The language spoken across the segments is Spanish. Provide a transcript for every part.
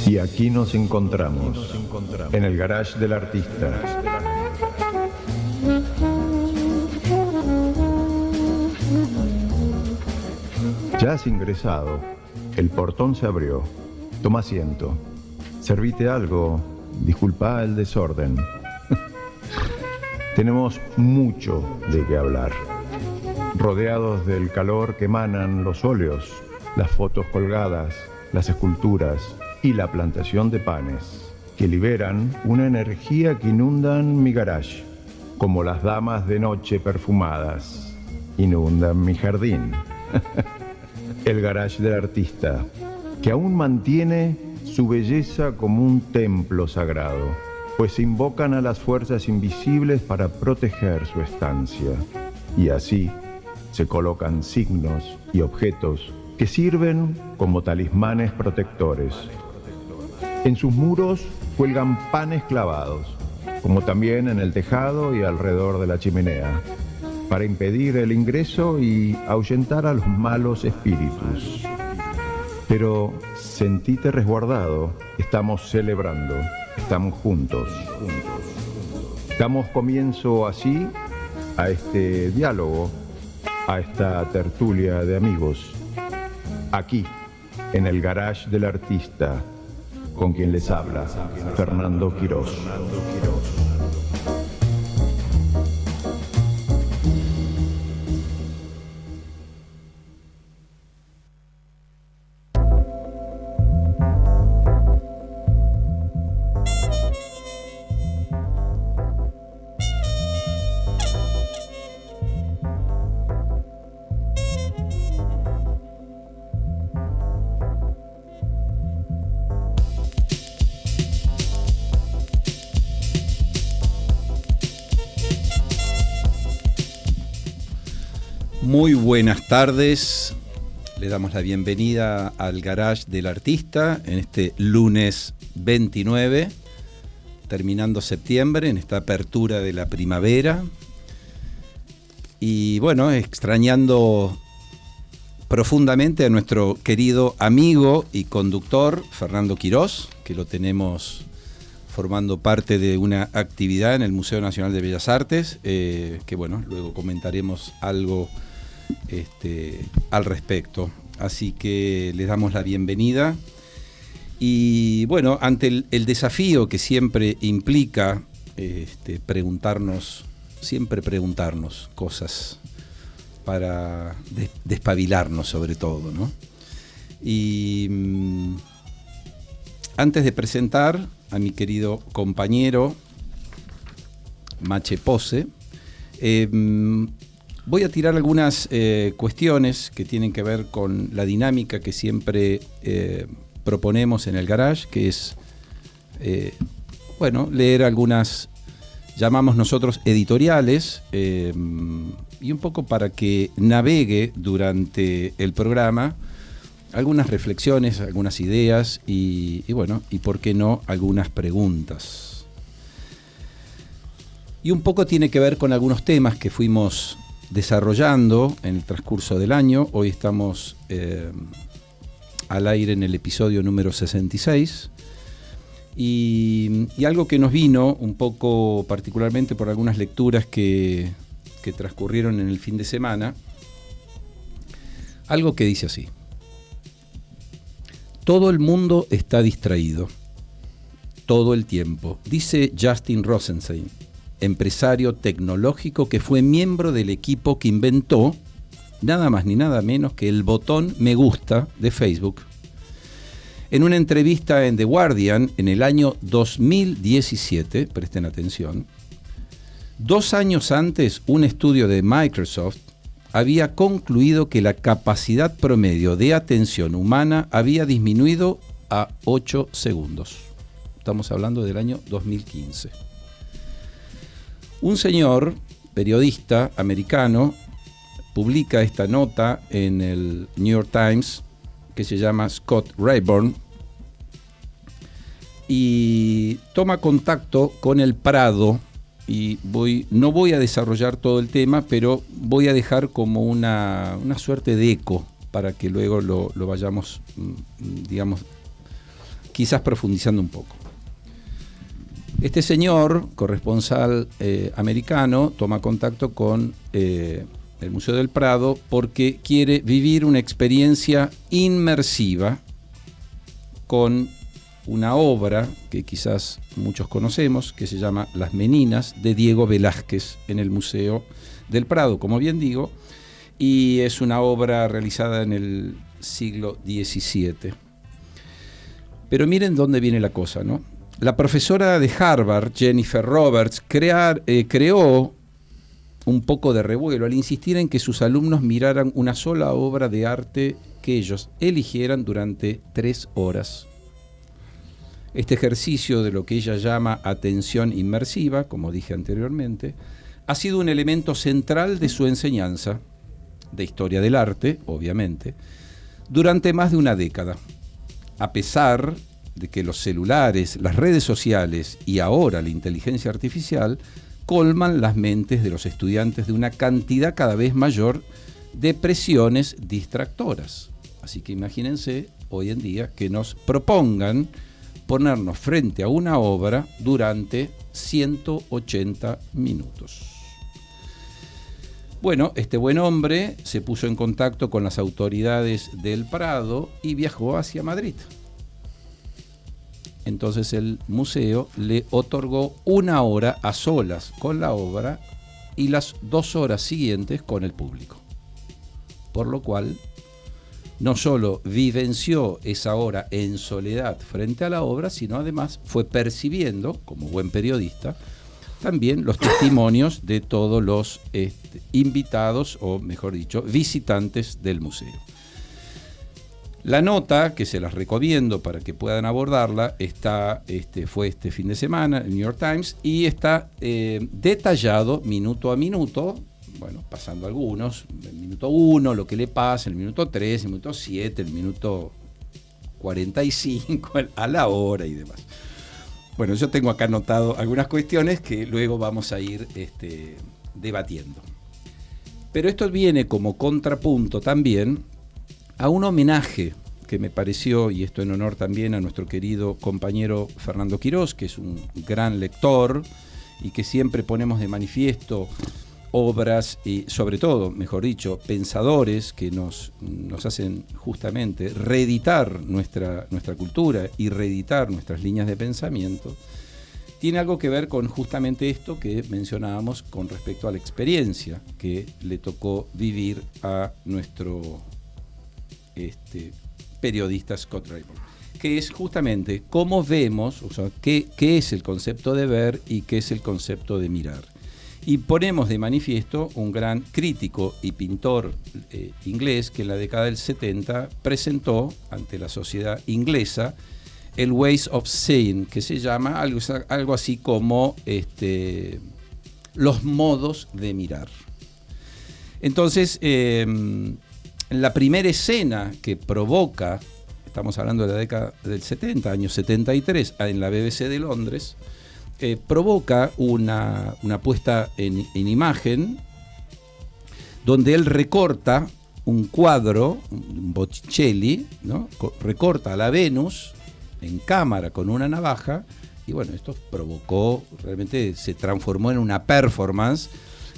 Y aquí nos encontramos, en el garage del artista. Ya has ingresado, el portón se abrió. Toma asiento. Servite algo, disculpa el desorden. Tenemos mucho de qué hablar. Rodeados del calor que emanan los óleos, las fotos colgadas, las esculturas y la plantación de panes, que liberan una energía que inundan mi garage, como las damas de noche perfumadas inundan mi jardín. El garage del artista, que aún mantiene su belleza como un templo sagrado, pues invocan a las fuerzas invisibles para proteger su estancia. Y así se colocan signos y objetos que sirven como talismanes protectores. En sus muros cuelgan panes clavados, como también en el tejado y alrededor de la chimenea, para impedir el ingreso y ahuyentar a los malos espíritus. Pero sentite resguardado, estamos celebrando, estamos juntos. Damos comienzo así a este diálogo, a esta tertulia de amigos, aquí, en el garage del artista, con quien les habla Fernando Quirós. Muy buenas tardes, le damos la bienvenida al Garage del Artista en este lunes 29, terminando septiembre, en esta apertura de la primavera. Y bueno, extrañando profundamente a nuestro querido amigo y conductor Fernando Quirós, que lo tenemos formando parte de una actividad en el Museo Nacional de Bellas Artes, que bueno, luego comentaremos algo al respecto. Así que les damos la bienvenida y bueno, ante el desafío que siempre implica siempre preguntarnos cosas para despabilarnos sobre todo, ¿no? Y antes de presentar a mi querido compañero Mache Pose, voy a tirar algunas cuestiones que tienen que ver con la dinámica que siempre proponemos en el garage, que es, leer algunas, llamamos nosotros editoriales, y un poco para que navegue durante el programa algunas reflexiones, algunas ideas y por qué no, algunas preguntas. Y un poco tiene que ver con algunos temas que fuimos desarrollando en el transcurso del año. Hoy estamos al aire en el episodio número 66 y algo que nos vino un poco particularmente por algunas lecturas que transcurrieron en el fin de semana, algo que dice así: todo el mundo está distraído todo el tiempo, dice Justin Rosenstein, empresario tecnológico que fue miembro del equipo que inventó nada más ni nada menos que el botón me gusta de Facebook. En una entrevista en The Guardian en el año 2017, presten atención, 2 años antes un estudio de Microsoft había concluido que la capacidad promedio de atención humana había disminuido a 8 segundos. Estamos hablando del año 2015. Un señor, periodista americano, publica esta nota en el New York Times, que se llama Scott Rayburn, y toma contacto con el Prado, y no voy a desarrollar todo el tema, pero voy a dejar como una suerte de eco para que luego lo vayamos, quizás profundizando un poco. Este señor, corresponsal americano, toma contacto con el Museo del Prado porque quiere vivir una experiencia inmersiva con una obra que quizás muchos conocemos, que se llama Las Meninas, de Diego Velázquez, en el Museo del Prado, como bien digo, y es una obra realizada en el siglo XVII. Pero miren dónde viene la cosa, ¿no? La profesora de Harvard, Jennifer Roberts, creó un poco de revuelo al insistir en que sus alumnos miraran una sola obra de arte que ellos eligieran durante 3 horas. Este ejercicio de lo que ella llama atención inmersiva, como dije anteriormente, ha sido un elemento central de su enseñanza, de historia del arte, obviamente, durante más de una década, a pesar de que los celulares, las redes sociales y ahora la inteligencia artificial colman las mentes de los estudiantes de una cantidad cada vez mayor de presiones distractoras. Así que imagínense hoy en día que nos propongan ponernos frente a una obra durante 180 minutos. Bueno, este buen hombre se puso en contacto con las autoridades del Prado y viajó hacia Madrid. Entonces el museo le otorgó 1 hora a solas con la obra y las 2 horas siguientes con el público. Por lo cual, no solo vivenció esa hora en soledad frente a la obra, sino además fue percibiendo, como buen periodista, también los testimonios de todos los invitados, o mejor dicho, visitantes del museo. La nota, que se las recomiendo para que puedan abordarla, fue este fin de semana en el New York Times y está detallado minuto a minuto, bueno, pasando algunos, el minuto 1, lo que le pasa, el minuto 3, el minuto 7, el minuto 45, a la hora y demás. Bueno, yo tengo acá anotado algunas cuestiones que luego vamos a ir debatiendo. Pero esto viene como contrapunto también a un homenaje que me pareció, y esto en honor también a nuestro querido compañero Fernando Quirós, que es un gran lector y que siempre ponemos de manifiesto obras y, sobre todo, mejor dicho, pensadores que nos hacen justamente reeditar nuestra cultura y reeditar nuestras líneas de pensamiento. Tiene algo que ver con justamente esto que mencionábamos con respecto a la experiencia que le tocó vivir a nuestro periodista Scott Rayburn, que es justamente cómo vemos, o sea, qué es el concepto de ver y qué es el concepto de mirar. Y ponemos de manifiesto un gran crítico y pintor inglés que en la década del 70 presentó ante la sociedad inglesa el Ways of Seeing, que se llama algo así como los modos de mirar. Entonces, la primera escena que provoca, estamos hablando de la década del 70, año 73, en la BBC de Londres, provoca una puesta en imagen donde él recorta un cuadro, un Botticelli, ¿no? Recorta a la Venus en cámara con una navaja, y bueno, esto provocó, realmente se transformó en una performance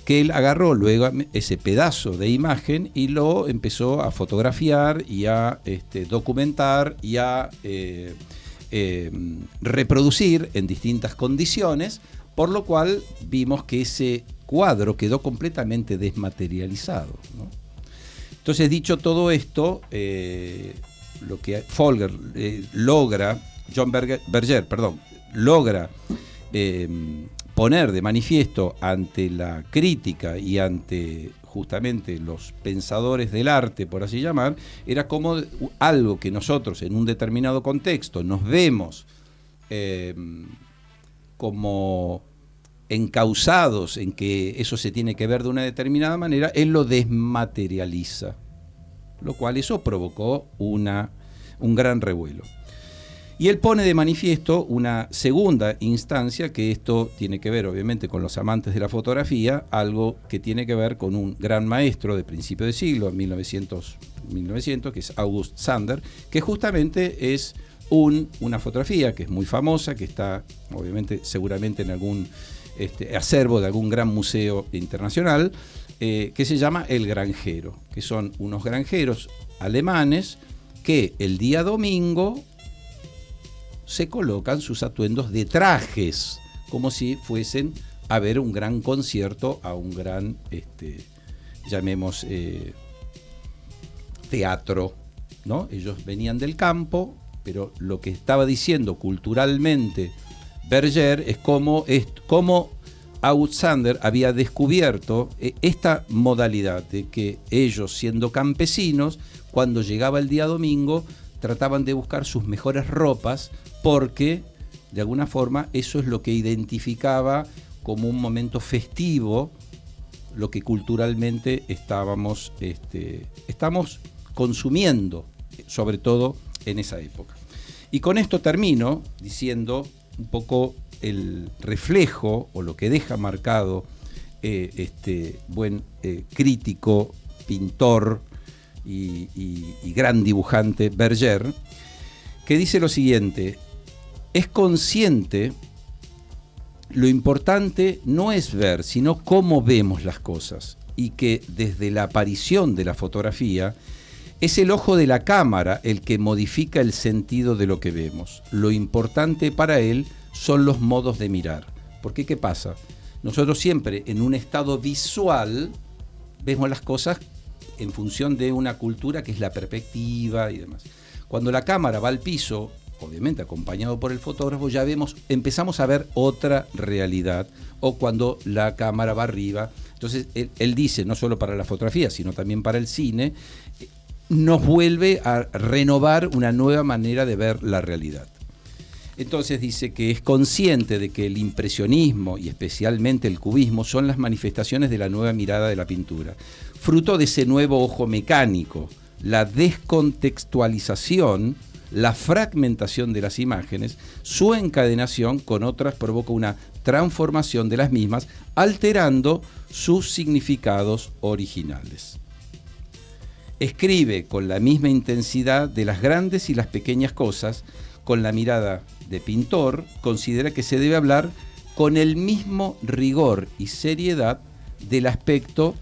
que él agarró luego ese pedazo de imagen y lo empezó a fotografiar y a documentar y a reproducir en distintas condiciones, por lo cual vimos que ese cuadro quedó completamente desmaterializado, ¿no? Entonces, dicho todo esto, lo que Folger John Berger logra poner de manifiesto ante la crítica y ante justamente los pensadores del arte, por así llamar, era como algo que nosotros en un determinado contexto nos vemos como encausados en que eso se tiene que ver de una determinada manera, él lo desmaterializa, lo cual eso provocó un gran revuelo. Y él pone de manifiesto una segunda instancia, que esto tiene que ver obviamente con los amantes de la fotografía, algo que tiene que ver con un gran maestro de principio de siglo, 1900, que es August Sander, que justamente es una fotografía que es muy famosa, que está obviamente seguramente en algún acervo de algún gran museo internacional, que se llama El Granjero, que son unos granjeros alemanes que el día domingo se colocan sus atuendos de trajes, como si fuesen a ver un gran concierto, a un gran, llamemos, teatro, ¿no? Ellos venían del campo, pero lo que estaba diciendo culturalmente Berger es cómo Alexander había descubierto esta modalidad de que ellos, siendo campesinos, cuando llegaba el día domingo, trataban de buscar sus mejores ropas porque, de alguna forma, eso es lo que identificaba como un momento festivo, lo que culturalmente estamos consumiendo, sobre todo en esa época. Y con esto termino diciendo un poco el reflejo o lo que deja marcado buen crítico, pintor y gran dibujante Berger, que dice lo siguiente: es consciente, lo importante no es ver, sino cómo vemos las cosas, y que desde la aparición de la fotografía es el ojo de la cámara el que modifica el sentido de lo que vemos. Lo importante para él son los modos de mirar. Porque ¿qué pasa? Nosotros siempre en un estado visual vemos las cosas en función de una cultura que es la perspectiva y demás. Cuando la cámara va al piso, obviamente acompañado por el fotógrafo, ya empezamos a ver otra realidad, o cuando la cámara va arriba. Entonces él dice, no solo para la fotografía, sino también para el cine, nos vuelve a renovar una nueva manera de ver la realidad. Entonces dice que es consciente de que el impresionismo y especialmente el cubismo son las manifestaciones de la nueva mirada de la pintura, fruto de ese nuevo ojo mecánico, la descontextualización, la fragmentación de las imágenes, su encadenación con otras provoca una transformación de las mismas, alterando sus significados originales. Escribe con la misma intensidad de las grandes y las pequeñas cosas, con la mirada de pintor, considera que se debe hablar con el mismo rigor y seriedad del aspecto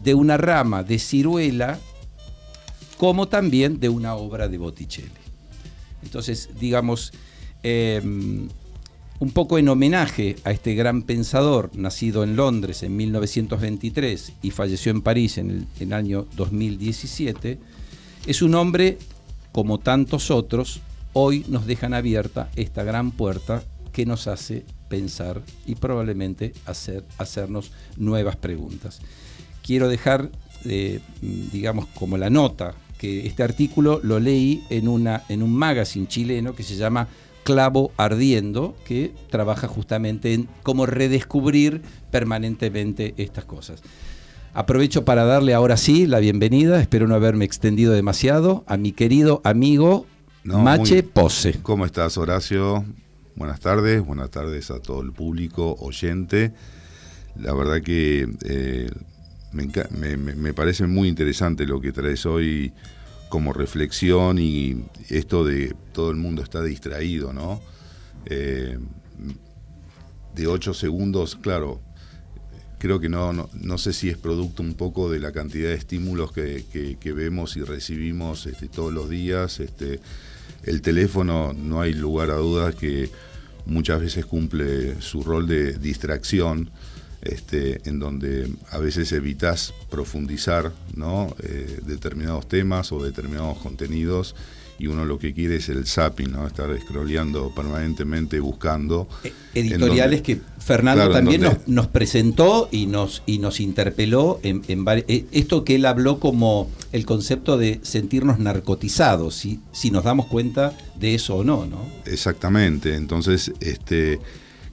de una rama de ciruela, como también de una obra de Botticelli. Entonces, digamos, un poco en homenaje a este gran pensador, nacido en Londres en 1923 y falleció en París en el año 2017, es un hombre, como tantos otros, hoy nos dejan abierta esta gran puerta que nos hace pensar y probablemente hacernos nuevas preguntas. Quiero dejar, digamos, como la nota, que este artículo lo leí en un magazine chileno que se llama Clavo Ardiendo, que trabaja justamente en cómo redescubrir permanentemente estas cosas. Aprovecho para darle ahora sí la bienvenida, espero no haberme extendido demasiado, a mi querido amigo Mache Pose. ¿Cómo estás, Horacio? Buenas tardes a todo el público oyente. La verdad que me parece muy interesante lo que traes hoy como reflexión, y esto de todo el mundo está distraído, ¿no? De 8 segundos, claro, creo que no sé si es producto un poco de la cantidad de estímulos que vemos y recibimos todos los días. El teléfono, no hay lugar a dudas que muchas veces cumple su rol de distracción, en donde a veces evitas profundizar, ¿no? Determinados temas o determinados contenidos, y uno lo que quiere es el zapping, ¿no? Estar scrolleando permanentemente, buscando. Editoriales que Fernando, claro, también nos presentó y nos interpeló en esto que él habló como el concepto de sentirnos narcotizados, si nos damos cuenta de eso o no, ¿no? Exactamente. Entonces,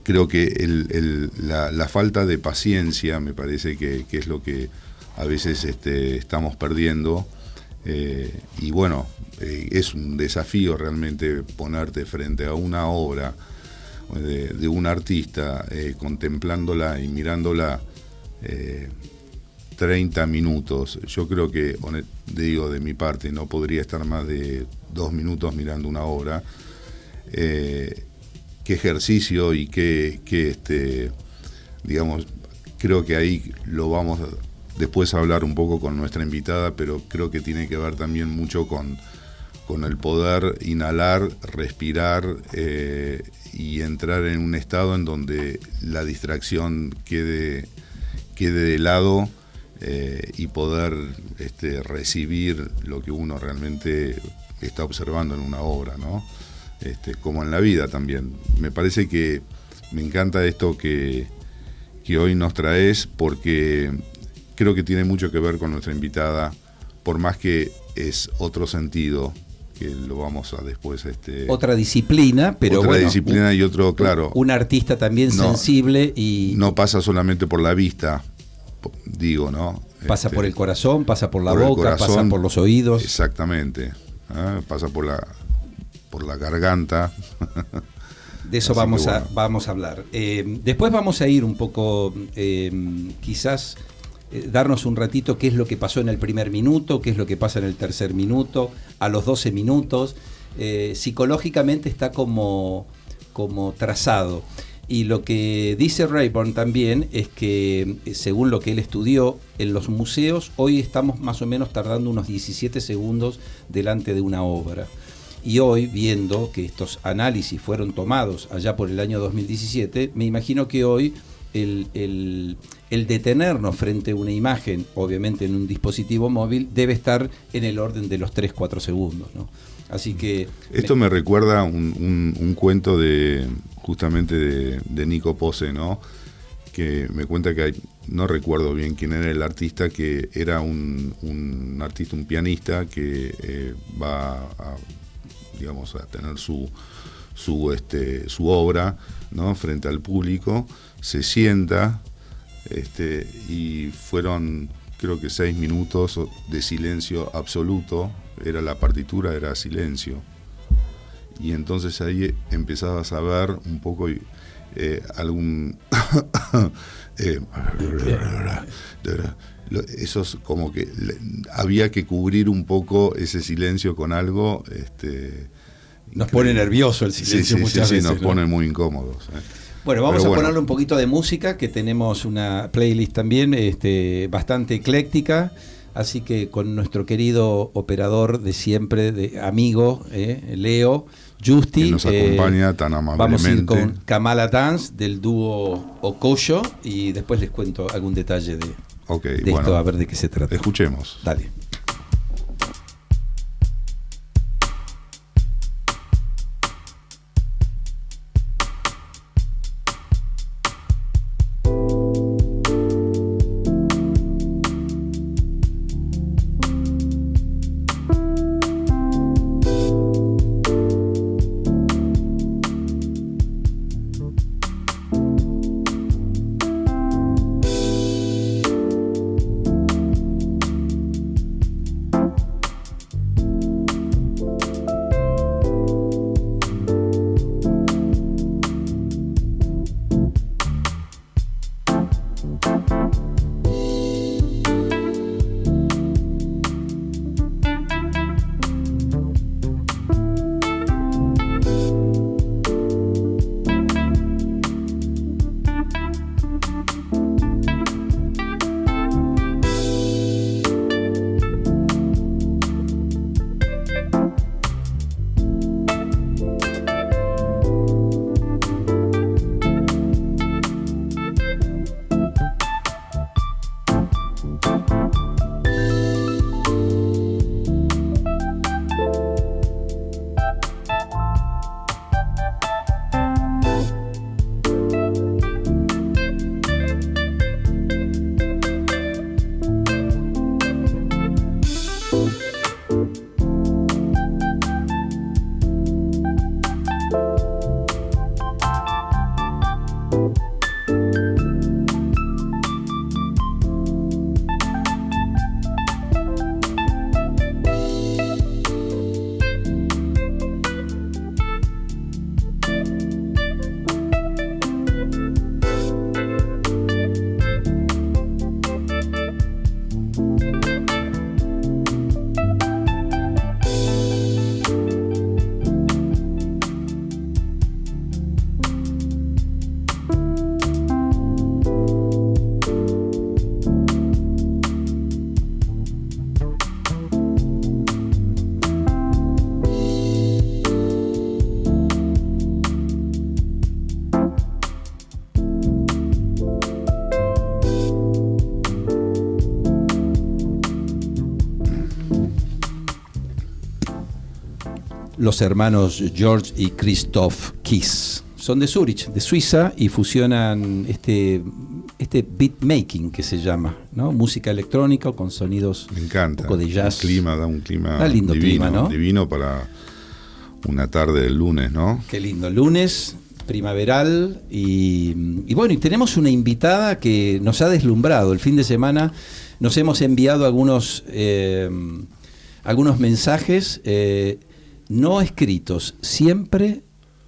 creo que la falta de paciencia me parece que es lo que a veces estamos perdiendo, y bueno, es un desafío realmente ponerte frente a una obra de un artista, contemplándola y mirándola 30 minutos. Yo creo que, digo, de mi parte, no podría estar más de 2 minutos mirando una obra, qué ejercicio y qué digamos, creo que ahí lo vamos después a hablar un poco con nuestra invitada, pero creo que tiene que ver también mucho con el poder inhalar, respirar y entrar en un estado en donde la distracción quede de lado y poder recibir lo que uno realmente está observando en una obra, ¿no? Como en la vida también. Me parece que me encanta esto que hoy nos traes, porque creo que tiene mucho que ver con nuestra invitada, por más que es otro sentido, que lo vamos a después... otra disciplina, pero otra bueno, disciplina y otro, claro... Un artista también sensible y... No pasa solamente por la vista, digo, ¿no? Pasa por el corazón, pasa por la boca, pasa por los oídos. Exactamente. Pasa por la garganta. De eso vamos a hablar. Después vamos a ir un poco, quizás darnos un ratito qué es lo que pasó en el primer minuto, qué es lo que pasa en el tercer minuto, a los 12 minutos. Psicológicamente está como trazado. Y lo que dice Rayburn también es que, según lo que él estudió, en los museos hoy estamos más o menos tardando unos 17 segundos delante de una obra. Y hoy, viendo que estos análisis fueron tomados allá por el año 2017, me imagino que hoy el detenernos frente a una imagen, obviamente en un dispositivo móvil, debe estar en el orden de los 3-4 segundos, ¿no? Así que... Esto me recuerda un cuento justamente de Nico Pose, ¿no? Que me cuenta que no recuerdo bien quién era el artista, que era un artista, un pianista que va a, digamos, a tener su obra, ¿no? Frente al público, se sienta y fueron, creo que 6 minutos de silencio absoluto. Era la partitura, era silencio. Y entonces ahí empezabas a ver un poco algún esos, como que había que cubrir un poco ese silencio con algo. Nos pone nervioso el silencio muchas veces. Nos pone muy incómodos. Bueno, vamos a ponerle un poquito de música, que tenemos una playlist también bastante ecléctica. Así que con nuestro querido operador de siempre, amigo, Leo Justi, que nos acompaña tan amablemente. Vamos a ir con Kamala Dance del dúo Okoyo y después les cuento algún detalle de esto, a ver de qué se trata. Escuchemos. Dale. los hermanos George y Christoph Kiss. Son de Zurich, de Suiza, y fusionan este beatmaking que se llama, ¿no? Música electrónica con sonidos. Me encanta. Un poco de jazz. Da un clima lindo divino, clima, ¿no? Divino para una tarde del lunes, ¿no? Qué lindo, lunes primaveral y bueno, y tenemos una invitada que nos ha deslumbrado. El fin de semana nos hemos enviado algunos mensajes no escritos, siempre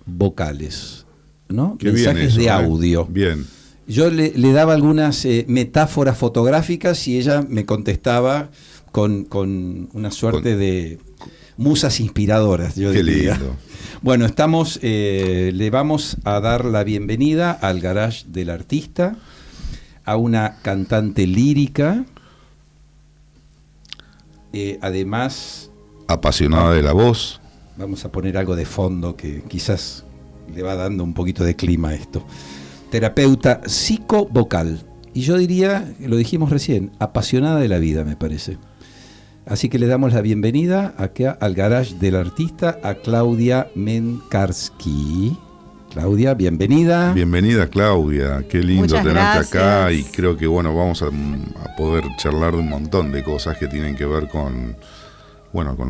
vocales, ¿no? Qué mensajes bien eso, de audio. Bien. Yo le daba algunas metáforas fotográficas y ella me contestaba con una suerte de musas inspiradoras, yo diría. Lindo. Bueno, le vamos a dar la bienvenida al Garage del Artista, a una cantante lírica, además... Apasionada de la voz. Vamos a poner algo de fondo que quizás le va dando un poquito de clima a esto. Terapeuta psicovocal. Y yo diría, lo dijimos recién, apasionada de la vida, me parece. Así que le damos la bienvenida acá al Garage del Artista a Claudia Menkarski. Claudia, bienvenida. Bienvenida, Claudia. Qué lindo Muchas tenerte gracias. acá, y creo que bueno, vamos a poder charlar de un montón de cosas que tienen que ver con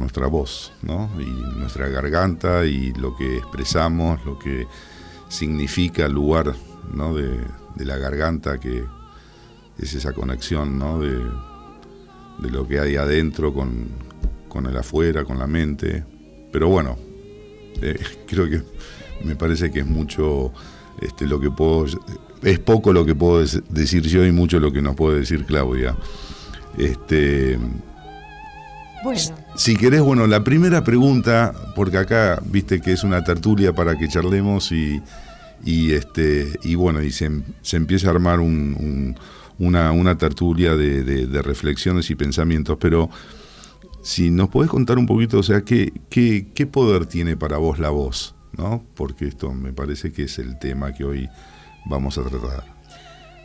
nuestra voz, ¿no? Y nuestra garganta y lo que expresamos, lo que significa el lugar, ¿no? de la garganta, que es esa conexión, ¿no? de lo que hay adentro con el afuera, con la mente. Pero bueno, creo que me parece que es mucho es poco lo que puedo decir yo y mucho lo que nos puede decir Claudia. Bueno. Si querés, la primera pregunta, porque acá viste que es una tertulia para que charlemos y se empieza a armar una tertulia de reflexiones y pensamientos, pero si nos podés contar un poquito, o sea, ¿qué poder tiene para vos la voz, ¿no? Porque esto me parece que es el tema que hoy vamos a tratar.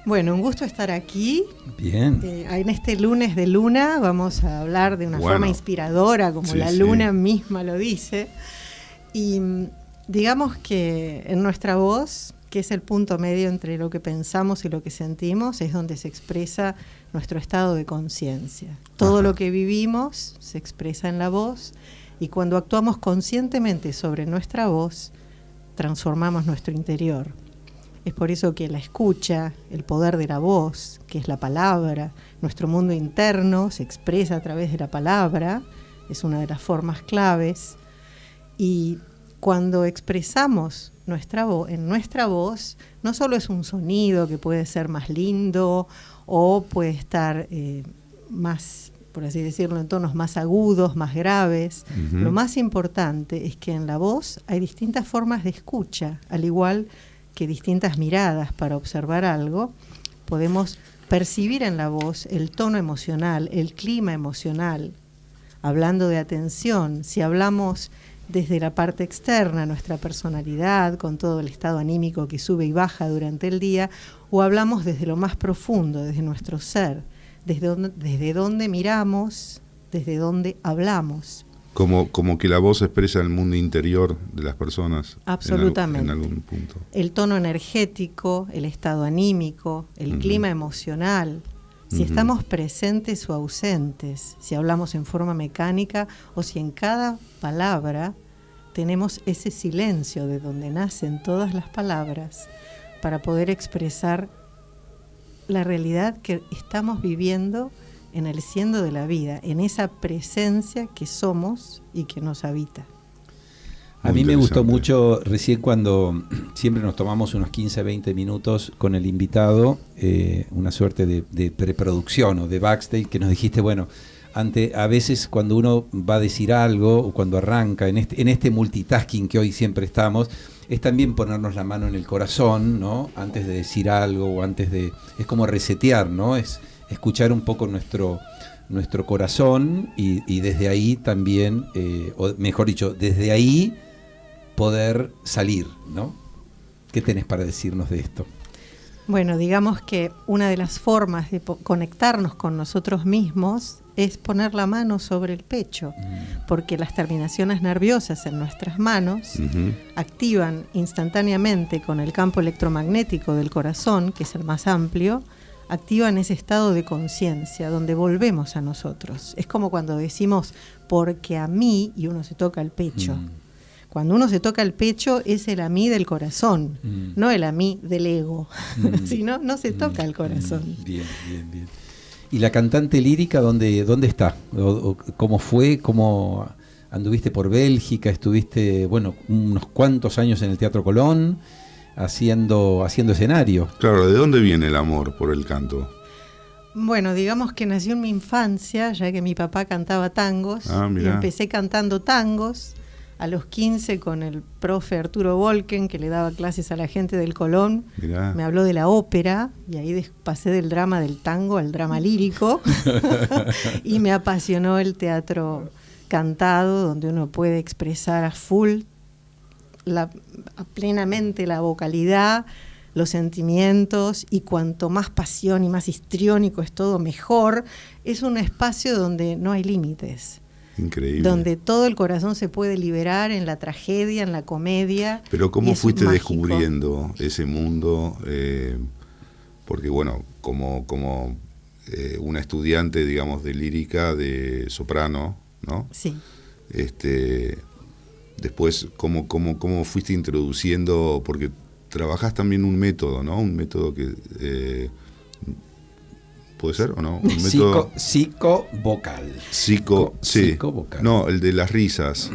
Bueno, un gusto estar aquí. Bien. En este lunes de luna vamos a hablar de una forma inspiradora, como la luna misma lo dice. Y digamos que en nuestra voz, que es el punto medio entre lo que pensamos y lo que sentimos, es donde se expresa nuestro estado de conciencia. Todo lo que vivimos se expresa en la voz, y cuando actuamos conscientemente sobre nuestra voz, transformamos nuestro interior. Es por eso que la escucha, el poder de la voz, que es la palabra, nuestro mundo interno se expresa a través de la palabra, es una de las formas claves. Y cuando expresamos en nuestra voz, no solo es un sonido que puede ser más lindo o puede estar más, por así decirlo, en tonos más agudos, más graves. Uh-huh. Lo más importante es que en la voz hay distintas formas de escucha, al igual que distintas miradas para observar algo. Podemos percibir en la voz el tono emocional, el clima emocional. Hablando de atención, si hablamos desde la parte externa, nuestra personalidad, con todo el estado anímico que sube y baja durante el día, o hablamos desde lo más profundo, desde nuestro ser, desde donde miramos, desde donde hablamos. Como que la voz expresa el mundo interior de las personas. Absolutamente. En algún punto. El tono energético, el estado anímico, el clima emocional. Si estamos presentes o ausentes, si hablamos en forma mecánica o si en cada palabra tenemos ese silencio de donde nacen todas las palabras para poder expresar la realidad que estamos viviendo en el siendo de la vida, en esa presencia que somos y que nos habita. A mí me gustó mucho recién cuando siempre nos tomamos unos 15, 20 minutos con el invitado, una suerte de preproducción o de backstage, que nos dijiste, a veces cuando uno va a decir algo o cuando arranca en este multitasking que hoy siempre estamos, es también ponernos la mano en el corazón, ¿no? Antes de decir algo o es como resetear, ¿no? Es escuchar un poco nuestro corazón y desde ahí también, o mejor dicho, desde ahí poder salir, ¿no? ¿Qué tenés para decirnos de esto? Bueno, digamos que una de las formas de conectarnos con nosotros mismos es poner la mano sobre el pecho, porque las terminaciones nerviosas en nuestras manos activan instantáneamente con el campo electromagnético del corazón, que es el más amplio, activan ese estado de conciencia donde volvemos a nosotros. Es como cuando decimos, porque a mí, y uno se toca el pecho. Cuando uno se toca el pecho es el a mí del corazón, no el a mí del ego, sino no se toca el corazón. Bien. ¿Y la cantante lírica dónde está? ¿Cómo fue? ¿Cómo anduviste por Bélgica? Estuviste, unos cuantos años en el Teatro Colón haciendo escenario. Claro, ¿de dónde viene el amor por el canto? Bueno, digamos que nació en mi infancia, ya que mi papá cantaba tangos, y empecé cantando tangos. A los 15 con el profe Arturo Volken, que le daba clases a la gente del Colón, me habló de la ópera, y ahí pasé del drama del tango al drama lírico, y me apasionó el teatro cantado, donde uno puede expresar a full, plenamente la vocalidad, los sentimientos, y cuanto más pasión y más histriónico es todo, mejor. Es un espacio donde no hay límites. Increíble. Donde todo el corazón se puede liberar en la tragedia, en la comedia. Pero ¿cómo fuiste descubriendo ese mundo? Porque como una estudiante, digamos, de lírica, de soprano, ¿no? Sí. Después, ¿cómo fuiste introduciendo? Porque trabajás también un método, ¿no? Un método que... ¿Puede ser o no? Un método psicovocal. Psicovocal. No, el de las risas.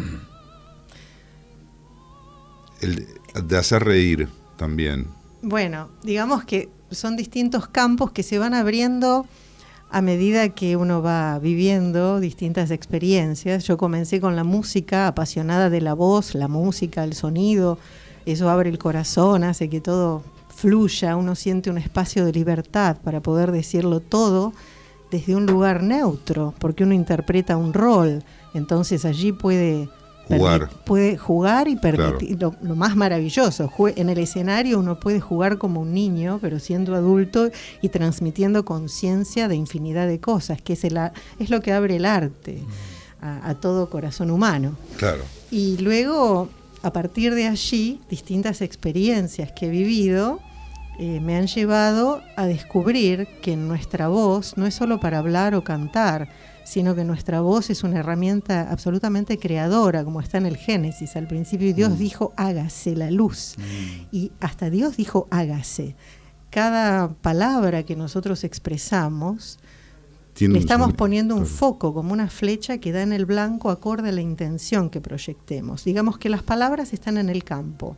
El de hacer reír también. Bueno, digamos que son distintos campos que se van abriendo a medida que uno va viviendo distintas experiencias. Yo comencé con la música, apasionada de la voz, la música, el sonido. Eso abre el corazón, hace que todo fluya, uno siente un espacio de libertad para poder decirlo todo desde un lugar neutro, porque uno interpreta un rol, entonces allí puede jugar y permitir, claro. Lo más maravilloso, en el escenario uno puede jugar como un niño, pero siendo adulto y transmitiendo conciencia de infinidad de cosas, que es lo que abre el arte a todo corazón humano. Claro. Y luego, a partir de allí, distintas experiencias que he vivido me han llevado a descubrir que nuestra voz no es solo para hablar o cantar, sino que nuestra voz es una herramienta absolutamente creadora, como está en el Génesis. Al principio Dios dijo, hágase la luz. Y hasta Dios dijo, hágase. Cada palabra que nosotros expresamos, le estamos poniendo un foco, como una flecha que da en el blanco acorde a la intención que proyectemos. Digamos que las palabras están en el campo.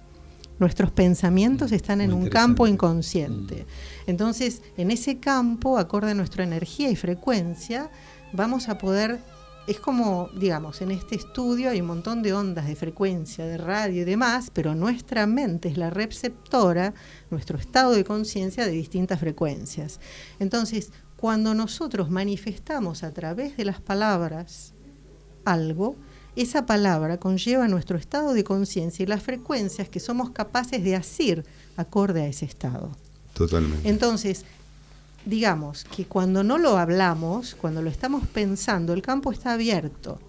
Nuestros pensamientos están en un campo inconsciente. Entonces, en ese campo, acorde a nuestra energía y frecuencia, vamos a poder, es como, digamos, en este estudio hay un montón de ondas de frecuencia, de radio y demás, pero nuestra mente es la receptora, nuestro estado de conciencia de distintas frecuencias. Entonces, cuando nosotros manifestamos a través de las palabras algo, esa palabra conlleva nuestro estado de conciencia y las frecuencias que somos capaces de asir acorde a ese estado. Totalmente. Entonces, digamos que cuando no lo hablamos, cuando lo estamos pensando, el campo está abierto,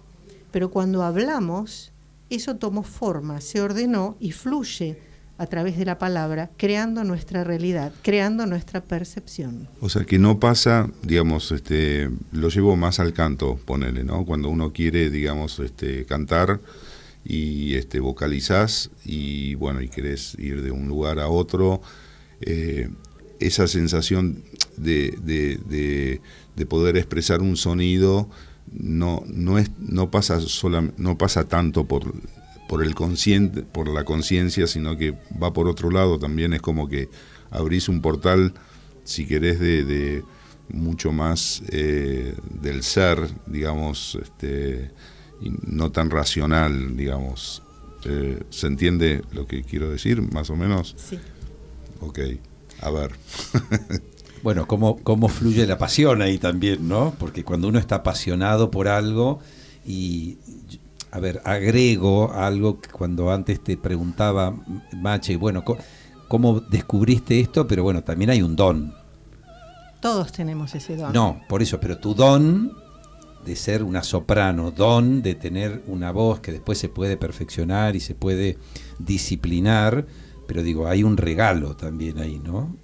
pero cuando hablamos, eso tomó forma, se ordenó y fluye a través de la palabra, creando nuestra realidad, creando nuestra percepción. O sea, que no pasa, digamos, lo llevo más al canto, ponele, ¿no? Cuando uno quiere, digamos, cantar y vocalizás y, bueno, y querés ir de un lugar a otro, esa sensación de poder expresar un sonido no pasa tanto por el consciente, por la conciencia, sino que va por otro lado también. Es como que abrís un portal, si querés, de mucho más del ser, digamos, y no tan racional, digamos. ¿Se entiende lo que quiero decir, más o menos? Sí. Ok, a ver. Bueno, cómo fluye la pasión ahí también, ¿no? Porque cuando uno está apasionado por algo y... A ver, agrego algo que cuando antes te preguntaba, Mache, bueno, cómo descubriste esto, pero bueno, también hay un don. Todos tenemos ese don. No, por eso, pero tu don de ser una soprano, don de tener una voz que después se puede perfeccionar y se puede disciplinar, pero digo, hay un regalo también ahí, ¿no?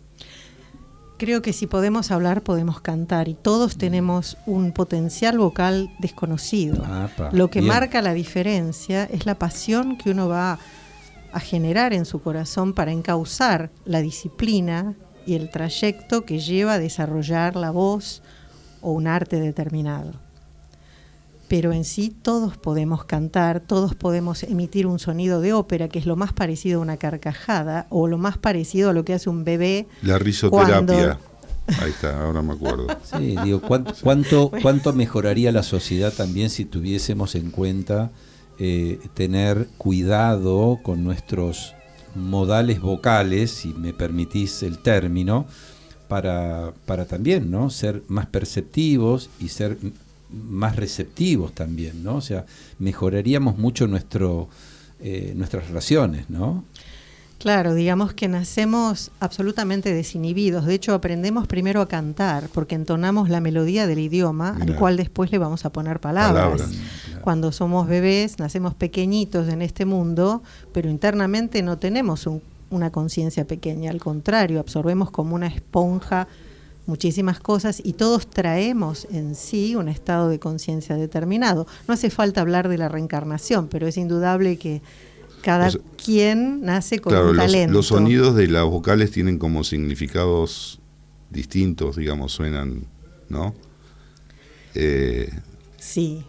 Creo que si podemos hablar, podemos cantar, y todos tenemos un potencial vocal desconocido. Lo que marca la diferencia es la pasión que uno va a generar en su corazón para encauzar la disciplina y el trayecto que lleva a desarrollar la voz o un arte determinado. Pero en sí todos podemos cantar, todos podemos emitir un sonido de ópera, que es lo más parecido a una carcajada, o lo más parecido a lo que hace un bebé. La risoterapia. Ahí está, ahora me acuerdo. Sí, digo, ¿cuánto mejoraría la sociedad también si tuviésemos en cuenta tener cuidado con nuestros modales vocales, si me permitís el término, para también, ¿no?, ser más perceptivos y ser más receptivos también, ¿no? O sea, mejoraríamos mucho nuestras relaciones, ¿no? Claro, digamos que nacemos absolutamente desinhibidos. De hecho, aprendemos primero a cantar porque entonamos la melodía del idioma, al cual después le vamos a poner palabras. Claro. Cuando somos bebés, nacemos pequeñitos en este mundo, pero internamente no tenemos una conciencia pequeña. Al contrario, absorbemos como una esponja muchísimas cosas, y todos traemos en sí un estado de conciencia determinado. No hace falta hablar de la reencarnación, pero es indudable que cada quien nace con un talento. Los sonidos de las vocales tienen como significados distintos, digamos, suenan, ¿no? Sí.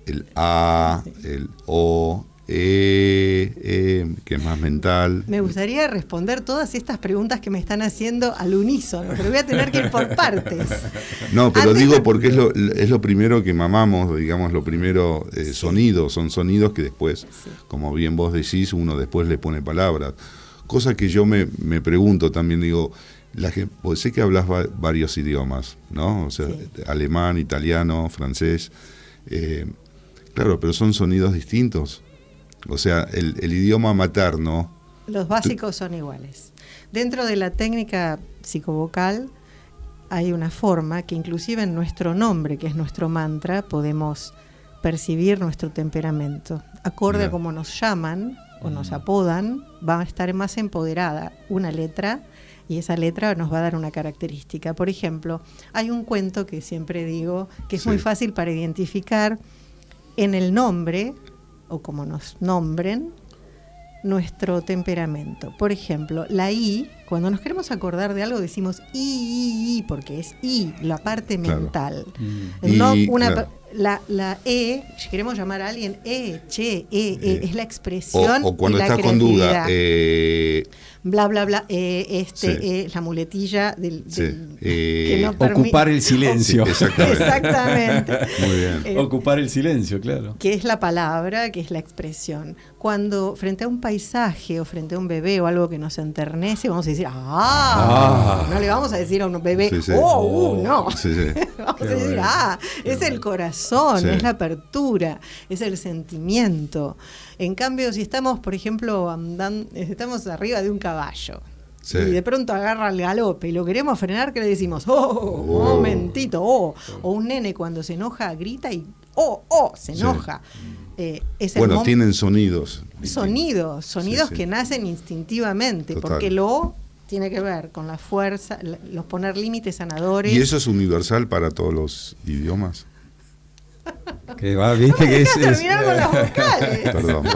El A, el O, que es más mental. Me gustaría responder todas estas preguntas que me están haciendo al unísono, pero voy a tener que ir por partes. No, pero digo porque es lo primero que mamamos, digamos, lo primero, sonidos, son sonidos que después, como bien vos decís, uno después le pone palabras. Cosa que yo me pregunto también, digo, pues sé que hablas varios idiomas, ¿no? O sea, alemán, italiano, francés, claro, pero son sonidos distintos. O sea, el idioma materno... Los básicos son iguales. Dentro de la técnica psicovocal hay una forma que inclusive en nuestro nombre, que es nuestro mantra, podemos percibir nuestro temperamento. Acorde a cómo nos llaman o nos apodan, va a estar más empoderada una letra, y esa letra nos va a dar una característica. Por ejemplo, hay un cuento que siempre digo que es muy fácil para identificar en el nombre, o como nos nombren, nuestro temperamento. Por ejemplo, la I, cuando nos queremos acordar de algo decimos I, porque es I, la parte mental. La E, si queremos llamar a alguien che, es la expresión o cuando y la estás creatividad. con duda, bla, bla, bla, la muletilla que no ocupar el silencio. Sí, exactamente. Muy bien. Ocupar el silencio, claro. Que es la palabra, que es la expresión. Cuando frente a un paisaje o frente a un bebé o algo que nos enternece, vamos a decir, no le vamos a decir a un bebé, no. Sí. Vamos a decir, es el corazón, es la apertura, es el sentimiento. En cambio, si estamos, por ejemplo, estamos arriba de un caballo y de pronto agarra el galope y lo queremos frenar, ¿qué le decimos? Un momentito, o un nene cuando se enoja grita y se enoja. Tienen sonidos. Sonidos que nacen instintivamente. Total. Porque lo tiene que ver con la fuerza, los poner límites sanadores. ¿Y eso es universal para todos los idiomas? Que va, viste que terminar con las vocales. Perdón.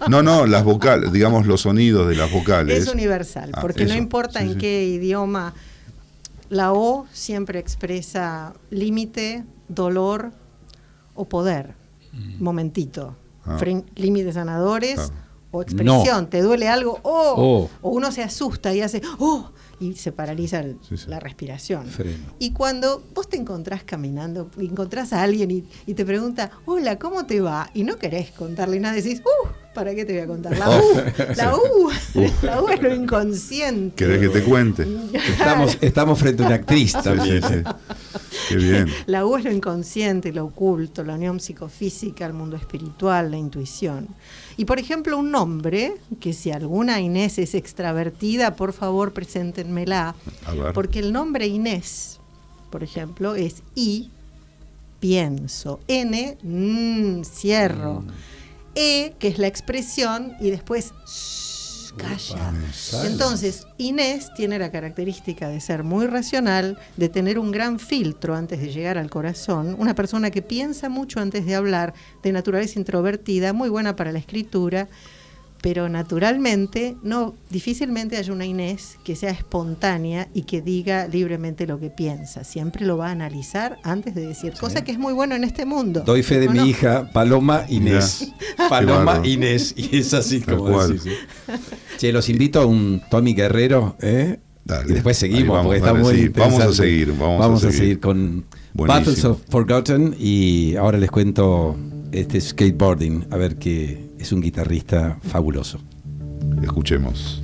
No, las vocales, digamos los sonidos de las vocales. Es universal, porque no importa en qué idioma, la O siempre expresa límite, dolor o poder. Momentito. Límites sanadores o expresión. Te duele algo, o uno se asusta y hace y se paraliza la respiración. Freno. Y cuando vos te encontrás caminando, encontrás a alguien y te pregunta, hola, ¿cómo te va? Y no querés contarle nada, decís, ¿para qué te voy a contar? La U es lo inconsciente. ¿Querés que te cuente? Estamos frente a una actriz también. Sí. Qué bien. La U es lo inconsciente, lo oculto, la unión psicofísica, el mundo espiritual, la intuición. Y por ejemplo, un nombre, que si alguna Inés es extravertida, por favor, preséntenmela. A ver. Porque el nombre Inés, por ejemplo, es I, pienso. N, cierro. E, que es la expresión, y después calla. Entonces, Inés tiene la característica de ser muy racional, de tener un gran filtro antes de llegar al corazón, una persona que piensa mucho antes de hablar, de naturaleza introvertida, muy buena para la escritura, pero naturalmente difícilmente haya una Inés que sea espontánea y que diga libremente lo que piensa. Siempre lo va a analizar antes de decir, cosa que es muy bueno en este mundo. Doy fe de mi hija, Paloma Inés. Paloma Inés, y es así como decís. Che, los invito a un Tommy Guerrero, Dale. Y después seguimos, Vamos, porque está dale, muy sí. interesante. Vamos a seguir con Buenísimo. Battles of Forgotten, y ahora les cuento skateboarding, a ver, que es un guitarrista fabuloso. Escuchemos.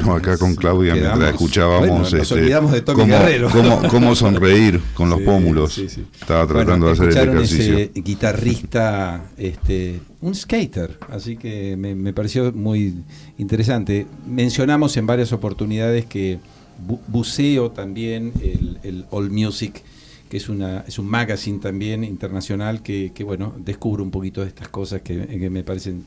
No, acá con Claudia, mientras escuchábamos, nos olvidamos de Tommy Guerrero. Cómo sonreír con los pómulos. Sí. Estaba tratando de hacer el ejercicio. Ese guitarrista, un skater, así que me pareció muy interesante. Mencionamos en varias oportunidades que Buceo también, el All Music, que es un magazine también internacional que bueno, descubre un poquito de estas cosas que me parecen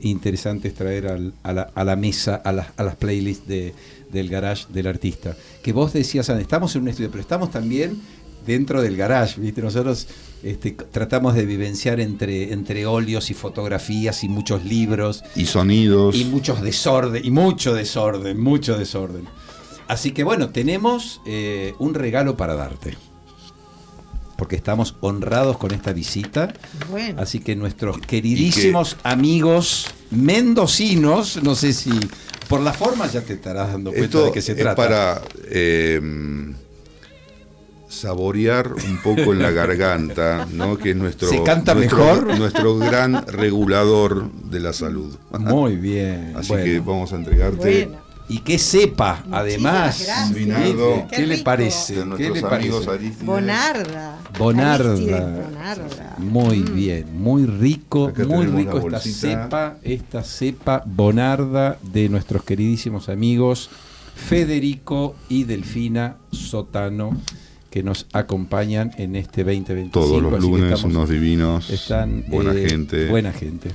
interesantes traer a la mesa, a las playlists del garage del artista. Que vos decías, estamos en un estudio, pero estamos también dentro del garage, ¿viste? Nosotros tratamos de vivenciar entre óleos y fotografías y muchos libros. Y sonidos. Y mucho desorden. Así que bueno, tenemos un regalo para darte. Porque estamos honrados con esta visita. Bueno. Así que nuestros queridísimos amigos mendocinos, no sé si por la forma ya te estarás dando cuenta de qué se trata. Para saborear un poco en la garganta, ¿no? Que es ¿Se canta mejor? Nuestro gran regulador de la salud. Muy bien. Así que vamos a entregarte. Bueno. Y que sepa, además, vinado. ¿Qué le parece? De nuestros amigos Arístides. Bonarda. Muy bien, muy rico, Acá muy tenemos rico la esta cepa Bonarda de nuestros queridísimos amigos Federico y Delfina Sotano, que nos acompañan en este 2025. Todos los lunes, unos divinos, buena gente.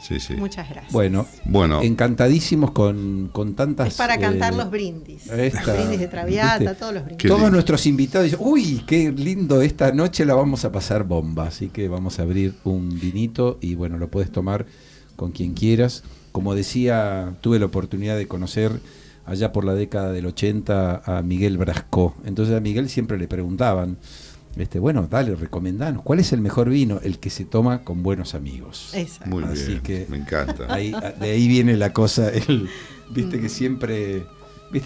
Sí. Muchas gracias. Bueno, encantadísimos con tantas... Es para cantar los brindis. Los brindis de Traviata, ¿viste? Todos los brindis. Todos nuestros invitados dicen, uy, qué lindo, esta noche la vamos a pasar bomba. Así que vamos a abrir un vinito y bueno, lo puedes tomar con quien quieras. Como decía, tuve la oportunidad de conocer allá por la década del 80 a Miguel Brasco. Entonces a Miguel siempre le preguntaban, bueno, dale, recomendanos, ¿cuál es el mejor vino? El que se toma con buenos amigos. Exacto. Muy Así bien, que me encanta. De ahí viene la cosa, viste que siempre,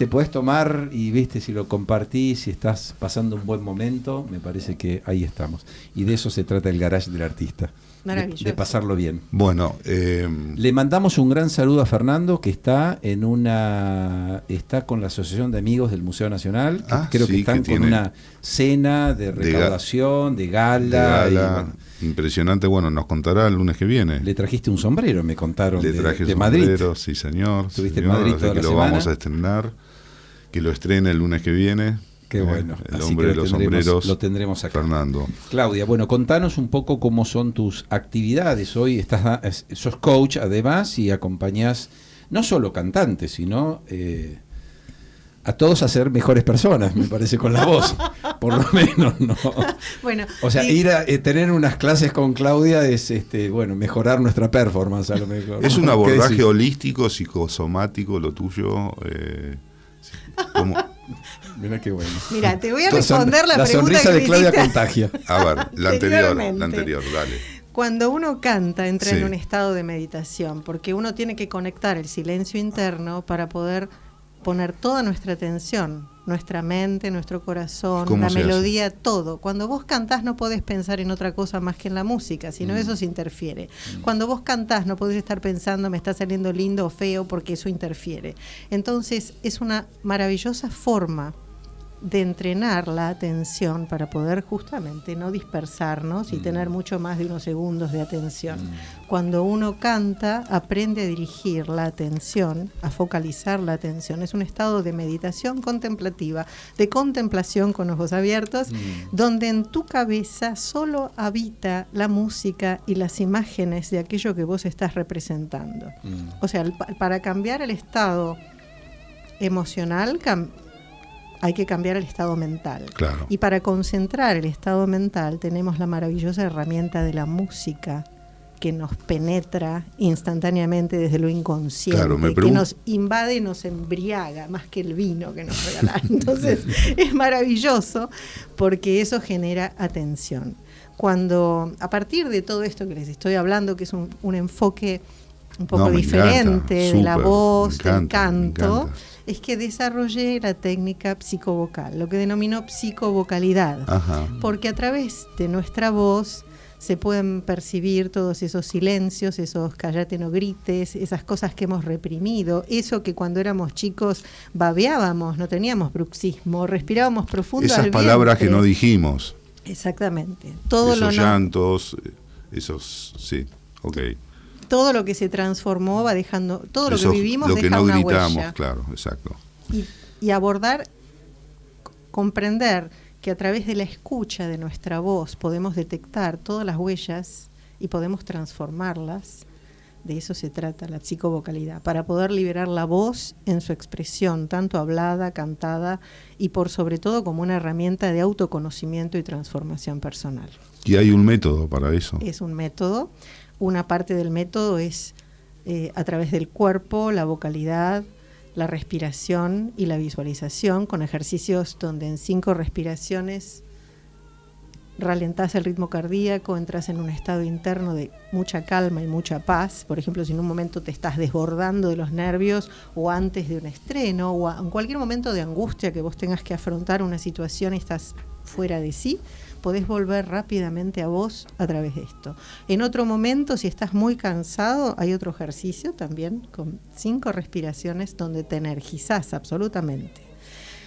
podés tomar y si lo compartís, si estás pasando un buen momento, me parece que ahí estamos. Y de eso se trata el garage del artista. Maravilloso. De pasarlo bien. Bueno, le mandamos un gran saludo a Fernando, que está está con la Asociación de Amigos del Museo Nacional, que creo que están con una cena de recaudación, de gala. Impresionante, bueno, nos contará el lunes que viene. Le trajiste un sombrero, me contaron. Le traje de sombrero, Madrid. Sí, señor. Estuviste en Madrid toda la semana. Lo vamos a estrenar, que lo estrene el lunes que viene. Qué bueno. El hombre de los sombreros, lo tendremos acá. Fernando. Claudia, bueno, contanos un poco cómo son tus actividades. Hoy sos coach además y acompañás no solo cantantes, sino a todos a ser mejores personas, me parece, con la voz, por lo menos, ¿no? Bueno, o sea, ir a tener unas clases con Claudia es, mejorar nuestra performance, a lo mejor. Es un abordaje holístico, psicosomático, lo tuyo. Mira qué bueno. Mira, te voy a responder la pregunta sonrisa que de Claudia hiciste. Contagia. A ver, la anterior, dale. Cuando uno canta, entra en un estado de meditación, porque uno tiene que conectar el silencio interno para poder poner toda nuestra atención, nuestra mente, nuestro corazón, la melodía, todo. Cuando vos cantás no podés pensar en otra cosa más que en la música, sino eso se interfiere. Cuando vos cantás no podés estar pensando me está saliendo lindo o feo porque eso interfiere. Entonces es una maravillosa forma de entrenar la atención para poder justamente no dispersarnos y tener mucho más de unos segundos de atención. Cuando uno canta, aprende a dirigir la atención, a focalizar la atención. Es un estado de meditación contemplativa, de contemplación con ojos abiertos, donde en tu cabeza solo habita la música y las imágenes de aquello que vos estás representando. O sea, para cambiar el estado emocional, hay que cambiar el estado mental. Claro. Y para concentrar el estado mental tenemos la maravillosa herramienta de la música que nos penetra instantáneamente desde lo inconsciente, que nos invade y nos embriaga más que el vino que nos regalan. Entonces es maravilloso porque eso genera atención. Cuando, a partir de todo esto que les estoy hablando, que es un enfoque un poco diferente de la voz, del canto, es que desarrollé la técnica psicovocal, lo que denomino psicovocalidad. Ajá. Porque a través de nuestra voz se pueden percibir todos esos silencios, esos cállate no grites, esas cosas que hemos reprimido, eso que cuando éramos chicos babeábamos, no teníamos bruxismo, respirábamos profundo esas al palabras vientre. Que no dijimos. Exactamente. Todo esos llantos, esos, sí, ok. Todo lo que se transformó va dejando, todo lo que vivimos lo deja que no una gritamos, huella. claro, exacto. Y abordar, comprender que a través de la escucha de nuestra voz podemos detectar todas las huellas y podemos transformarlas. De eso se trata la psicovocalidad, para poder liberar la voz en su expresión, tanto hablada, cantada y por sobre todo como una herramienta de autoconocimiento y transformación personal. ¿Y hay un método para eso? Es un método. Una parte del método es a través del cuerpo, la vocalidad, la respiración y la visualización, con ejercicios donde en 5 respiraciones ralentás el ritmo cardíaco, entras en un estado interno de mucha calma y mucha paz. Por ejemplo, si en un momento te estás desbordando de los nervios o antes de un estreno o en cualquier momento de angustia que vos tengas que afrontar una situación y estás fuera de sí, podés volver rápidamente a vos a través de esto. En otro momento, si estás muy cansado, hay otro ejercicio también con 5 respiraciones donde te energizás absolutamente.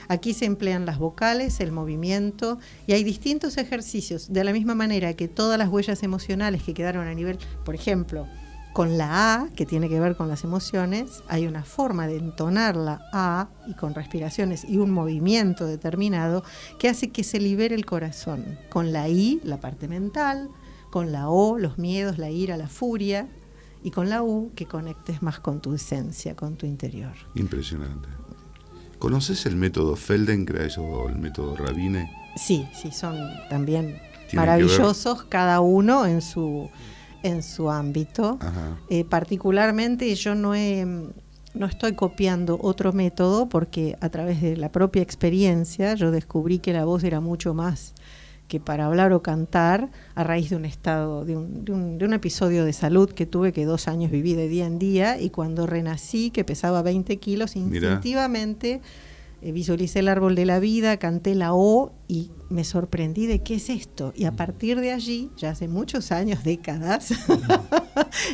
Aquí se emplean las vocales, el movimiento, y hay distintos ejercicios. De la misma manera que todas las huellas emocionales que quedaron a nivel, por ejemplo, con la A, que tiene que ver con las emociones, hay una forma de entonar la A y con respiraciones y un movimiento determinado que hace que se libere el corazón. Con la I, la parte mental, con la O, los miedos, la ira, la furia, y con la U, que conectes más con tu esencia, con tu interior. Impresionante. ¿Conoces el método Feldenkrais o el método Rabine? Sí, son también maravillosos, cada uno en su ámbito. Particularmente yo no estoy copiando otro método porque a través de la propia experiencia yo descubrí que la voz era mucho más que para hablar o cantar a raíz de un estado, de un episodio de salud que tuve, que 2 años viví de día en día, y cuando renací, que pesaba 20 kilos, instintivamente visualicé el árbol de la vida, canté la O y me sorprendí de qué es esto. Y a partir de allí, ya hace muchos años, décadas,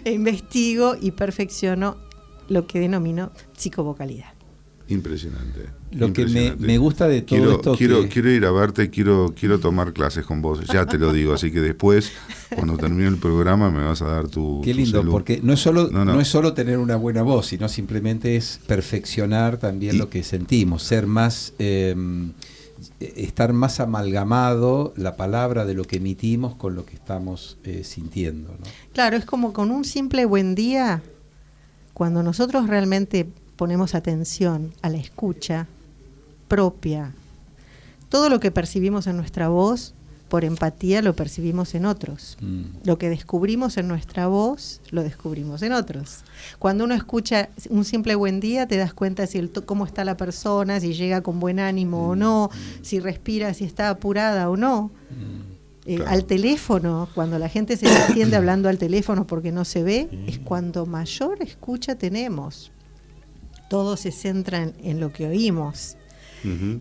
investigo y perfecciono lo que denomino psicovocalidad. Impresionante. Lo que me gusta de todo esto quiero ir a verte, quiero tomar clases con vos, ya te lo digo, así que después, cuando termine el programa, me vas a dar tu Qué lindo, salud. porque no es solo tener una buena voz, sino simplemente es perfeccionar también lo que sentimos, ser más estar más amalgamado la palabra de lo que emitimos con lo que estamos sintiendo, ¿no? Claro, es como con un simple buen día, cuando nosotros realmente ponemos atención a la escucha propia. Todo lo que percibimos en nuestra voz, por empatía, lo percibimos en otros. Lo que descubrimos en nuestra voz, lo descubrimos en otros. Cuando uno escucha un simple buen día, te das cuenta cómo está la persona, si llega con buen ánimo o no, si respira, si está apurada o no. Claro. Al teléfono, cuando la gente se entiende hablando al teléfono porque no se ve, es cuando mayor escucha tenemos. Todo se centra en lo que oímos.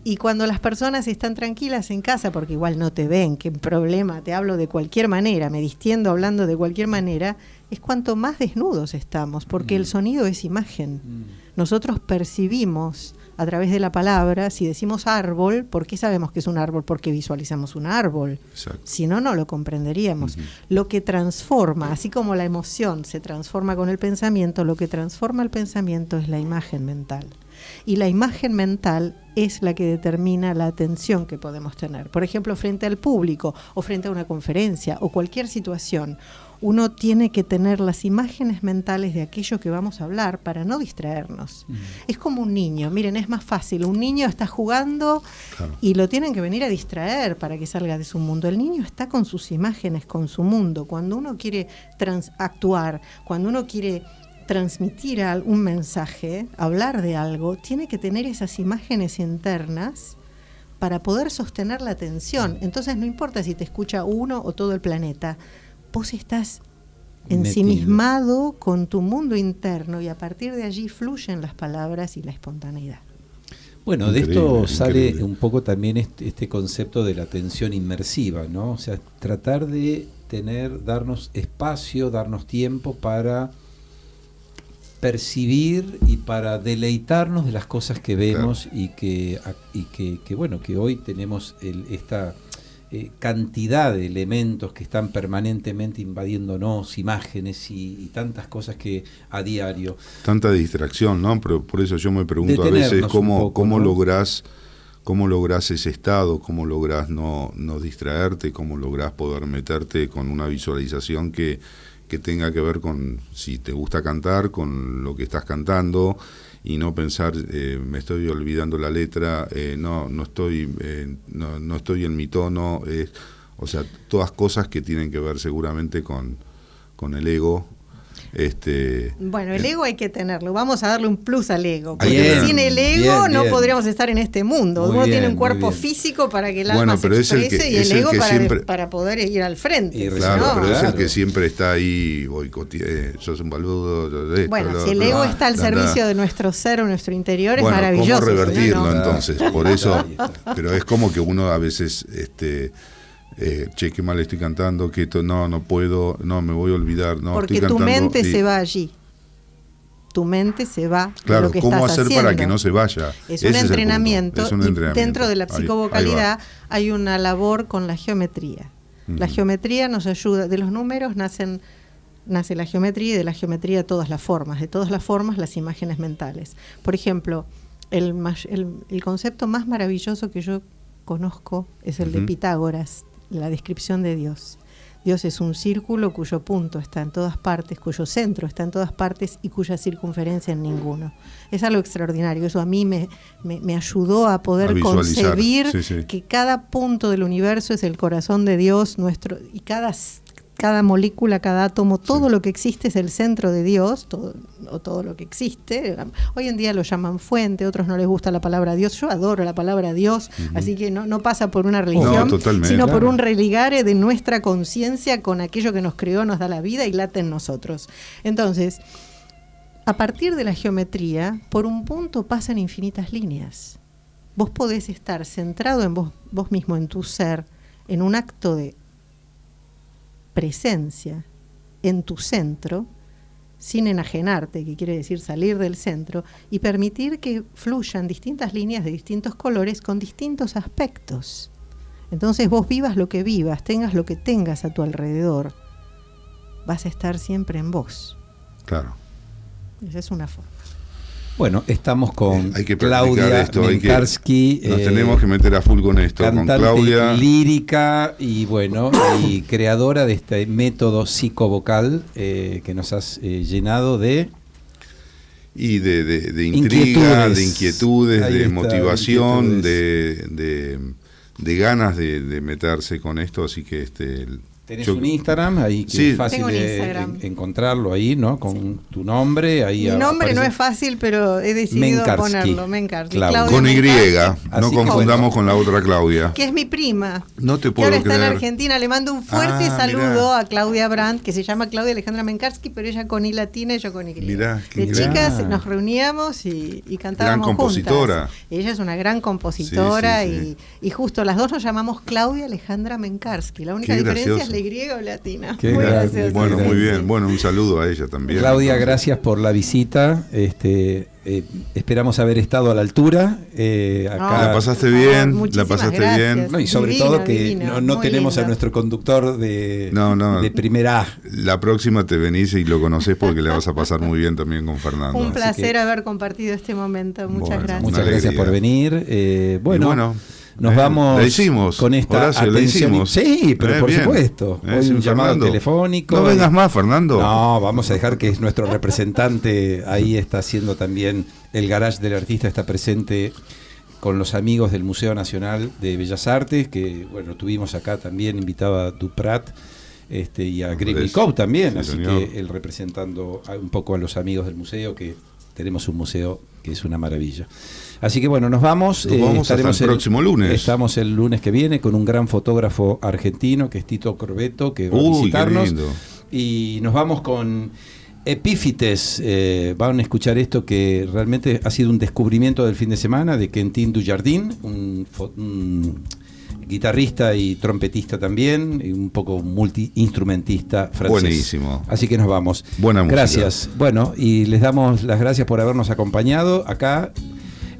Y cuando las personas están tranquilas en casa, porque igual no te ven, qué problema, te hablo de cualquier manera, me distiendo hablando de cualquier manera, es cuanto más desnudos estamos, porque el sonido es imagen. Nosotros percibimos a través de la palabra, si decimos árbol, ¿por qué sabemos que es un árbol? Porque visualizamos un árbol. Exacto. Si no, no lo comprenderíamos. Lo que transforma, así como la emoción se transforma con el pensamiento, lo que transforma el pensamiento es la imagen mental. Y la imagen mental es la que determina la atención que podemos tener. Por ejemplo, frente al público o frente a una conferencia o cualquier situación, uno tiene que tener las imágenes mentales de aquello que vamos a hablar para no distraernos. Es como un niño, miren, es más fácil. Un niño está jugando y lo tienen que venir a distraer para que salga de su mundo. El niño está con sus imágenes, con su mundo. Cuando uno quiere actuar, cuando uno quiere transmitir un mensaje, hablar de algo, tiene que tener esas imágenes internas para poder sostener la atención. Entonces no importa si te escucha uno o todo el planeta, vos estás ensimismado con tu mundo interno y a partir de allí fluyen las palabras y la espontaneidad. Bueno, de esto sale un poco también este concepto de la atención inmersiva, ¿no? O sea, tratar de darnos espacio, darnos tiempo para percibir y para deleitarnos de las cosas que vemos y que bueno, que hoy tenemos esta cantidad de elementos que están permanentemente invadiéndonos, imágenes y tantas cosas que a diario. Tanta distracción, ¿no? Pero por eso yo me pregunto a veces cómo lográs ese estado, cómo lográs no distraerte, cómo lográs poder meterte con una visualización que tenga que ver con si te gusta cantar, con lo que estás cantando y no pensar me estoy olvidando la letra, no estoy en mi tono, o sea, todas cosas que tienen que ver seguramente con el ego. Bueno, el ego hay que tenerlo, vamos a darle un plus al ego, porque Bien, sin el ego bien, no podríamos estar en este mundo. Uno tiene un cuerpo bien. físico para que el alma se exprese y el ego para poder ir al frente. Claro, pero es el que siempre está ahí boicoteando, sos un boludo. Bueno, si el ego está al servicio de nuestro ser o nuestro interior, es maravilloso. ¿Cómo revertirlo entonces? Por eso, pero es como que uno a veces... che, qué mal estoy cantando, que no puedo, no me voy a olvidar, no porque estoy tu cantando, mente se va allí. Tu mente se va. Claro, de lo que ¿cómo estás hacer haciendo? para que no se vaya? Es un entrenamiento. Y dentro de la psicovocalidad hay una labor con la geometría. La geometría nos ayuda, de los números nace la geometría, y de la geometría todas las formas, de todas las formas las imágenes mentales. Por ejemplo, el concepto más maravilloso que yo conozco es el de Pitágoras, la descripción de Dios. Dios es un círculo cuyo punto está en todas partes, cuyo centro está en todas partes y cuya circunferencia en ninguno. Es algo extraordinario. Eso a mí me ayudó a poder concebir que cada punto del universo es el corazón de Dios, y cada molécula, cada átomo, todo lo que existe es el centro de Dios, todo lo que existe. Hoy en día lo llaman fuente, otros no les gusta la palabra Dios. Yo adoro la palabra Dios, así que no pasa por una religión, sino por un religare de nuestra conciencia con aquello que nos creó, nos da la vida y late en nosotros. Entonces, a partir de la geometría, por un punto pasan infinitas líneas. Vos podés estar centrado en vos mismo, en tu ser, en un acto de presencia en tu centro, sin enajenarte, que quiere decir salir del centro, y permitir que fluyan distintas líneas de distintos colores con distintos aspectos. Entonces vos vivas lo que vivas, tengas lo que tengas a tu alrededor, vas a estar siempre en vos. Claro. Esa es una forma. Bueno, estamos con hay que Claudia esto, Menkarsky. Nos tenemos que meter a full con esto, cantante, con Claudia. lírica y y creadora de este método psicovocal que nos has llenado de... Y de intriga, de inquietudes, de motivación, inquietudes. De ganas de meterse con esto, así que Tenés un Instagram ahí que es fácil de encontrarlo ahí, ¿no? Con tu nombre. Ahí mi nombre aparece. No es fácil, pero he decidido ponerlo. Menkarsky. Con Y, no confundamos con la otra Claudia. Que es mi prima. No te puedo creer. Que ahora creer. está en Argentina. Le mando un fuerte saludo a Claudia Brandt, que se llama Claudia Alejandra Menkarsky, pero ella con I latina y yo con Y. Mirá, de chicas nos reuníamos y cantábamos gran compositora. Juntas. Ella es una gran compositora y justo las dos nos llamamos Claudia Alejandra Menkarsky. La única diferencia es la Y o latina. Muy gracioso. Bueno, muy bien. Bueno, un saludo a ella también. Claudia, gracias por la visita. Esperamos haber estado a la altura. Acá. La pasaste bien, la pasaste bien. No, y sobre todo que no tenemos a nuestro conductor de primera A. La próxima te venís y lo conocés porque le vas a pasar muy bien también con Fernando. Un placer haber compartido este momento. Muchas gracias. Muchas gracias por venir. Bueno, nos vamos la hicimos, con esta Horacio, atención. Sí, pero por supuesto. Hoy un llamado Fernando. Telefónico. No vengas más, Fernando. No, vamos a dejar que es nuestro representante. Ahí está haciendo también el garage del artista, está presente con los amigos del Museo Nacional de Bellas Artes, que bueno, tuvimos acá también invitado a Duprat y a Grignikov también, sí, así señor. que él representando un poco a los amigos del museo, que tenemos un museo que es una maravilla. Así que bueno, nos vamos estaremos hasta el próximo lunes. Estamos el lunes que viene con un gran fotógrafo argentino que es Tito Corbeto, que va a visitarnos. Qué lindo. Y nos vamos con Epífites. Van a escuchar esto que realmente ha sido un descubrimiento del fin de semana de Quentin Dujardin, un guitarrista y trompetista también, y un poco multiinstrumentista francés. Buenísimo. Así que nos vamos. Buena música. Gracias. Bueno, y les damos las gracias por habernos acompañado acá.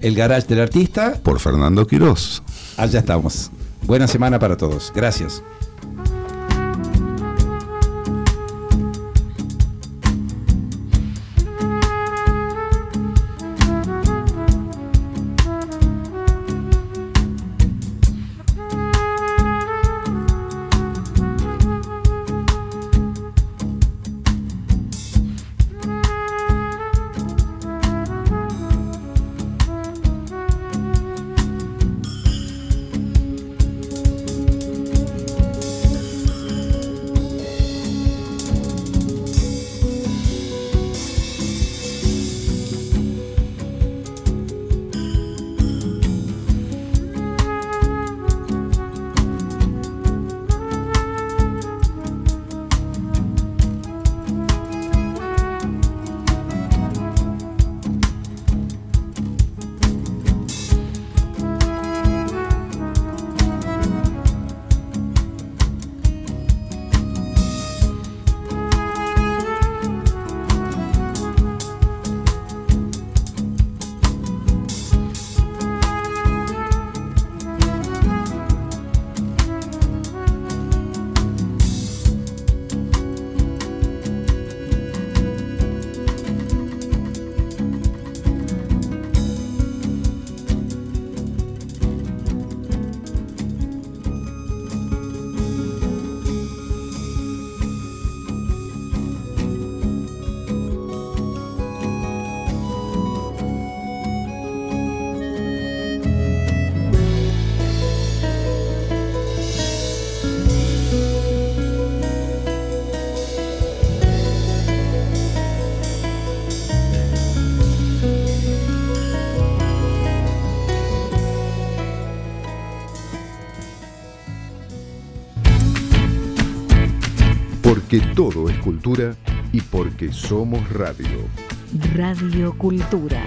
El Garage del Artista. Por Fernando Quirós. Allá estamos. Buena semana para todos. Gracias. Porque todo es cultura y porque somos radio. Radio Cultura.